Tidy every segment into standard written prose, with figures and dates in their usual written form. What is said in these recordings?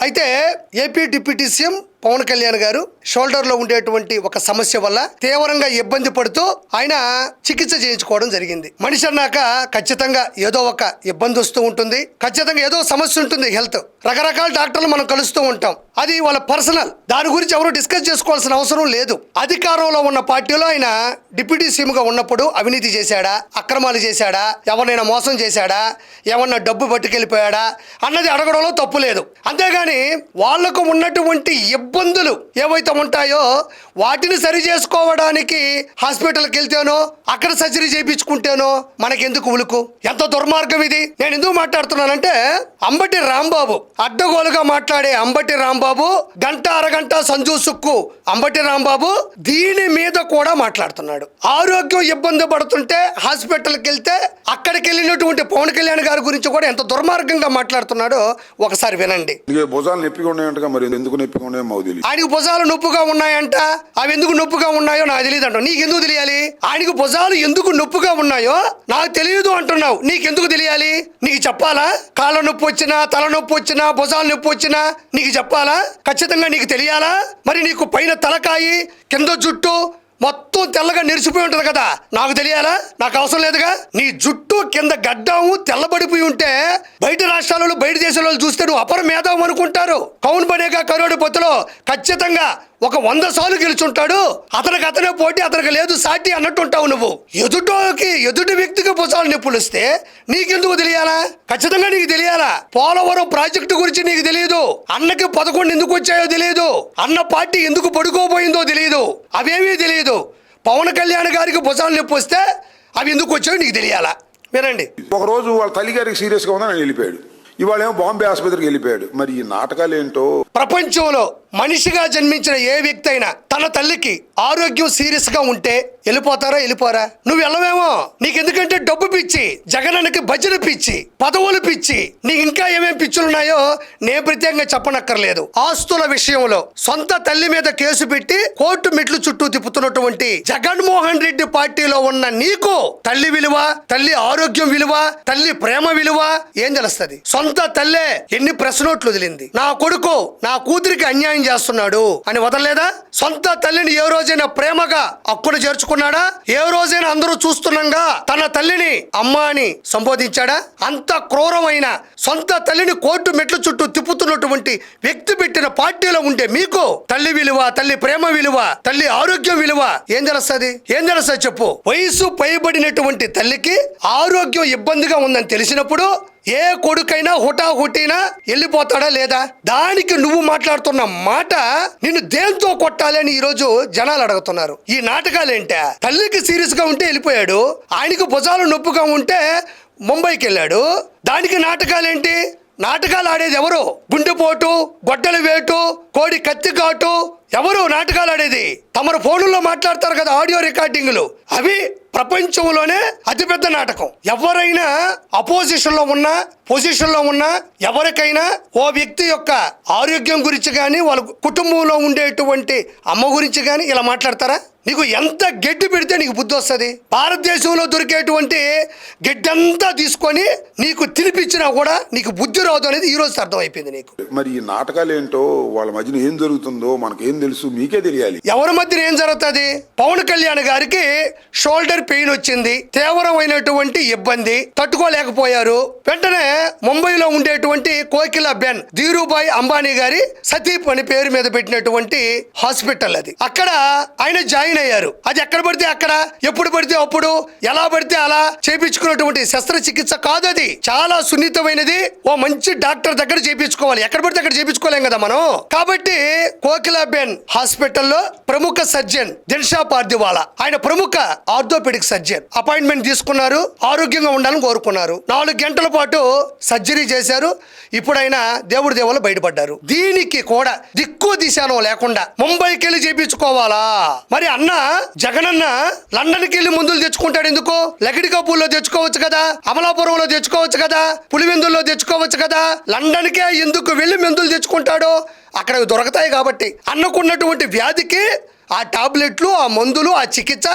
అయితే AP deputy CM Pawan Kalyan గారు shoulder లో ఉండేటువంటి ఒక సమస్య వల్ల తీవ్రంగా ఇబ్బంది పడుతూ ఆయన చికిత్స చేయించుకోవడం జరిగింది. మనిషి అన్నాక ఖచ్చితంగా ఏదో ఒక ఇబ్బంది వస్తూ ఉంటుంది, ఖచ్చితంగా ఏదో సమస్య ఉంటుంది. హెల్త్ రకరకాల డాక్టర్లు మనం కలుస్తూ ఉంటాం, అది వాళ్ళ పర్సనల్, దాని గురించి ఎవరు డిస్కస్ చేసుకోవాల్సిన అవసరం లేదు. అధికారంలో ఉన్న పార్టీలో ఆయన డిప్యూటీ సీఎం గా ఉన్నప్పుడు అవినీతి చేశాడా, అక్రమాలు చేశాడా, ఎవరినైనా మోసం చేశాడా, ఎవరన్నా డబ్బు పట్టుకెళ్ళిపోయాడా అన్నది అడగడంలో తప్పు లేదు. అంతేగాని వాళ్లకు ఉన్నటువంటి ఇబ్బందులు ఏవైతే ఉంటాయో వాటిని సరి చేసుకోవడానికి హాస్పిటల్కి వెళ్తేనో అక్కడ సర్జరీ చేయించుకుంటేనో మనకెందుకు ఉలుకు? ఎంత దుర్మార్గం ఇది! నేను ఎందుకు మాట్లాడుతున్నానంటే, అంబటి రాంబాబు అడ్డగోలుగా మాట్లాడే అంబటి రాంబాబు, గంట అరగంట సంజు సుక్కు అంబటి రాంబాబు దీని మీద కూడా మాట్లాడుతున్నాడు. ఆరోగ్యం ఇబ్బంది పడుతుంటే హాస్పిటల్కి వెళ్తే అక్కడికి వెళ్ళినటువంటి పవన్ కళ్యాణ్ గారి గురించి కూడా ఎంత దుర్మార్గంగా మాట్లాడుతున్నాడో ఒకసారి వినండి. భుజాలు నొప్పిగా ఉన్నాయంట, మరి ఎందుకు నొప్పిగా ఉన్నాయో మాకు తెలియదు. ఆయనకు భుజాలు నొప్పుగా ఉన్నాయంట, అవి ఎందుకు నొప్పుగా ఉన్నాయో నాకు తెలియదు అంటావు. నీకెందుకు తెలియాలి? ఆయనకు భుజాలు ఎందుకు నొప్పుగా ఉన్నాయో నాకు తెలియదు అంటున్నావు, నీకెందుకు తెలియాలి? నీకు చెప్పాలా? కాళ్ళ నొప్పి వచ్చినా, తల నొప్పి వచ్చినా, భుజాలు నొప్పి వచ్చినా నీకు చెప్పాలా? ఖచ్చితంగా నీకు తెలియాలా? మరి నీకు పైన తలకాయి కింద జుట్టు మొత్తం తెల్లగా నెరిసిపోయి ఉంటుంది కదా, నాకు తెలియాలా? నాకు అవసరం లేదుగా. నీ జుట్టు కింద గడ్డము తెల్లబడిపోయి ఉంటే బయట రాష్ట్రాలలో బయట దేశాలలో చూస్తే నువ్వు అపర మేధావు అనుకుంటారు. కౌన్ బనేగా కరోడు పొత్తులో ఖచ్చితంగా ఒక 100 సార్లు గెలుచుంటాడు, అతనే పోటీ, అతనికి లేదు సాటి అన్నట్టుంటావు నువ్వు. ఎదుటి వ్యక్తికి భుజాలు నొప్పులు వస్తే నీకెందుకు తెలియాలా? ఖచ్చితంగా నీకు తెలియాలా? పోలవరం ప్రాజెక్టు గురించి నీకు తెలియదు, అన్నకి 11 ఎందుకు వచ్చాయో తెలియదు, అన్న పార్టీ ఎందుకు పడుకోబోయిందో తెలియదు, అవేమీ తెలియదు. పవన్ కళ్యాణ్ గారికి భుజాలు నొప్పి వస్తే అవి ఎందుకు వచ్చాయో నీకు తెలియాలా? వినండి. ఒకరోజు వాళ్ళ తల్లి గారికి సీరియస్గా ఉందని ఆయన వెళ్ళిపోయాడు, ఇవాళ ఏమో బాంబే ఆసుపత్రికి వెళ్ళిపోయాడు. మరి ఈ నాటకాలు ఏంటో. ప్రపంచంలో మనిషిగా జన్మించిన ఏ వ్యక్తి అయినా తన తల్లికి ఆరోగ్యం సీరియస్ గా ఉంటే వెళ్ళిపోతారా? వెళ్ళిపోరా? నువ్వు వెళ్ళవేమో, నీకెందుకంటే డబ్బు పిచ్చి, జగనన్నకి భజన పిచ్చి, పదవులు పిచ్చి, నీకు ఇంకా ఏమేం పిచ్చులున్నాయో నేను ప్రత్యేకంగా చెప్పనక్కర్లేదు. ఆస్తుల విషయంలో సొంత తల్లి మీద కేసు పెట్టి కోర్టు మెట్లు చుట్టూ తిప్పుతున్నటువంటి జగన్మోహన్ రెడ్డి పార్టీలో ఉన్న నీకు తల్లి విలువ, తల్లి ఆరోగ్యం విలువ, తల్లి ప్రేమ విలువ ఏం తెలుస్తుంది? సొంత తల్లే ఎన్ని ప్రెస్ నోట్లు వదిలింది, నా కొడుకు నా కూతురికి అన్యాయం చేస్తున్నాడు అని వదలలేదా? సొంత తల్లిని ఏ రోజైనా ప్రేమగా అక్కున చేర్చుకున్నాడా? ఏ రోజైనా అందరూ చూస్తున్నాగా తన తల్లిని అమ్మ అని సంబోధించాడా? అంత క్రూరమైన సొంత తల్లిని కోర్టు మెట్ల చుట్టూ తిప్పుతున్నటువంటి వ్యక్తి పెట్టిన పార్టీలో ఉంటే మీకు తల్లి విలువ, తల్లి ప్రేమ విలువ, తల్లి ఆరోగ్యం విలువ ఏం తెలుస్తుంది? చెప్పు. వయసు పైబడినటువంటి తల్లికి ఆరోగ్యం ఇబ్బందిగా ఉందని తెలిసినప్పుడు ఏ కొడుకైనా హుటాహుటినా వెళ్ళిపోతాడా లేదా? దానికి నువ్వు మాట్లాడుతున్న మాట నిన్ను దేంతో కొట్టాలి అని ఈరోజు జనాలు అడుగుతున్నారు. ఈ నాటకాలేంటా? తల్లికి సీరియస్ గా ఉంటే వెళ్ళిపోయాడు, ఆయనకు భుజాలు నొప్పిగా ఉంటే ముంబైకి వెళ్ళాడు, దానికి నాటకాలేంటి? నాటకాలు ఆడేది ఎవరు? గుండెపోటు, గొడ్డలి వేటు, కోడి కత్తి ఘాటు ఎవరు నాటకాలు ఆడేది? తమరు ఫోన్లో మాట్లాడతారు కదా ఆడియో రికార్డింగ్లు, అవి ప్రపంచంలోనే అతిపెద్ద నాటకం. ఎవరైనా అపోజిషన్ లో ఉన్నా, పొజిషన్ లో ఉన్నా, ఎవరికైనా ఓ వ్యక్తి యొక్క ఆరోగ్యం గురించి కానీ వాళ్ళ కుటుంబంలో ఉండేటువంటి అమ్మ గురించి కానీ ఇలా మాట్లాడతారా? నీకు ఎంత గడ్డి పెడితే నీకు బుద్ధి వస్తుంది? భారతదేశంలో దొరికేటువంటి గడ్డంతా తీసుకొని నీకు తినిపించినా కూడా నీకు బుద్ధి రాదు అనేది ఈ రోజు అర్థమైపోయింది నీకు. మరి ఈ నాటకాలు ఏంటో, వాళ్ళ మధ్యన ఏం జరుగుతుందో మనకేం తెలుసు? మీకే తెలియాలి. ఎవరి మధ్యన ఏం జరుగుతుంది? పవన్ కళ్యాణ్ గారికి షోల్డర్ పెయిన్ వచ్చింది, తీవ్రమైనటువంటి ఇబ్బంది, తట్టుకోలేకపోయారు. వెంటనే ముంబైలో ఉండేటువంటి కోకిలా బెన్, ధీరుభాయ్ అంబానీ గారి సతీప్ అని పేరు మీద పెట్టినటువంటి హాస్పిటల్ అది. అక్కడ ఆయన జాయిన్ అయ్యారు. అది ఎక్కడ పడితే అక్కడ, ఎప్పుడు పడితే అప్పుడు, ఎలా పడితే అలా చేపించుకున్నటువంటి శస్త్రచికిత్స కాదు. అది చాలా సున్నితమైనది. ఓ మంచి డాక్టర్ దగ్గర చేపించుకోవాలి, ఎక్కడ పడితే అక్కడ చేపించుకోలేం కదా మనం. కాబట్టి కోకిలా బెన్ హాస్పిటల్లో ప్రముఖ సర్జన్ దిల్షా పార్దివాలా, ఆయన ప్రముఖ ఆర్థోపెడిక్ సర్జన్, అపాయింట్మెంట్ తీసుకున్నారు, ఆరోగ్యంగా ఉండాలని కోరుకున్నారు. 4 గంటల పాటు సర్జరీ చేశారు. ఇప్పుడు ఆయన దేవుడి దేవుళ్ళు బయటపడ్డారు. దీనికి కూడా దిక్కు దిశానం లేకుండా ముంబైకి వెళ్ళి చేపించుకోవాలా? మరి అన్న జగనన్న లండన్కి వెళ్ళి మందులు తెచ్చుకుంటాడు ఎందుకు? లకిడికాపూర్లో తెచ్చుకోవచ్చు కదా, అమలాపురంలో తెచ్చుకోవచ్చు కదా, పులివెందుల్లో తెచ్చుకోవచ్చు కదా. లండన్కే ఎందుకు వెళ్ళి మందులు తెచ్చుకుంటాడు? అక్కడ దొరకతాయి కాబట్టి. అన్నకున్నటువంటి వ్యాధికి ఆ టాబ్లెట్లు, ఆ మందులు, ఆ చికిత్స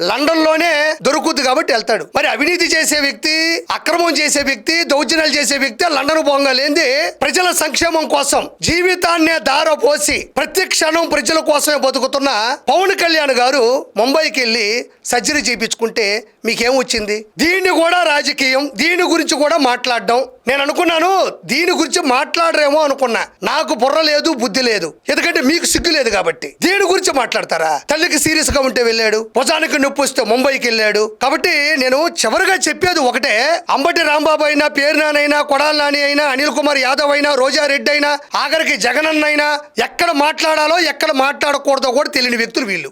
లండన్లోనే దొరుకుతుంది కాబట్టి వెళ్తాడు. మరి అవినీతి చేసే వ్యక్తి, అక్రమం చేసే వ్యక్తి, దౌర్జన్యాలు చేసే వ్యక్తి లండన్ పోగాలేంది ప్రజల సంక్షేమం కోసం జీవితాన్నే దారపోసి ప్రతి క్షణం ప్రజల కోసమే బతుకుతున్న పవన్ కళ్యాణ్ గారు ముంబైకి వెళ్ళి సర్జరీ చేయించుకుంటే మీకేం వచ్చింది? దీన్ని కూడా రాజకీయం, దీని గురించి కూడా మాట్లాడడం. నేను అనుకున్నాను దీని గురించి మాట్లాడరేమో అనుకున్నా. నాకు బుర్ర లేదు, బుద్ధి లేదు, ఎందుకంటే మీకు సిగ్గు లేదు కాబట్టి. దీని గురించి మాట్లాడతారా? తల్లికి సీరియస్ గా ఉంటే వెళ్ళాడు, భుజానికి నొప్పి వస్తే ముంబైకి వెళ్ళాడు. కాబట్టి నేను చివరిగా చెప్పేది ఒకటే, అంబటి రాంబాబు అయినా, పేరు నానైనా, కొడాలి నాని అయినా, అనిల్ కుమార్ యాదవ్ అయినా, రోజారెడ్డి అయినా, ఆఖరికి జగనన్న అయినా ఎక్కడ మాట్లాడాలో ఎక్కడ మాట్లాడకూడదో కూడా తెలియని వ్యక్తులు వీళ్ళు.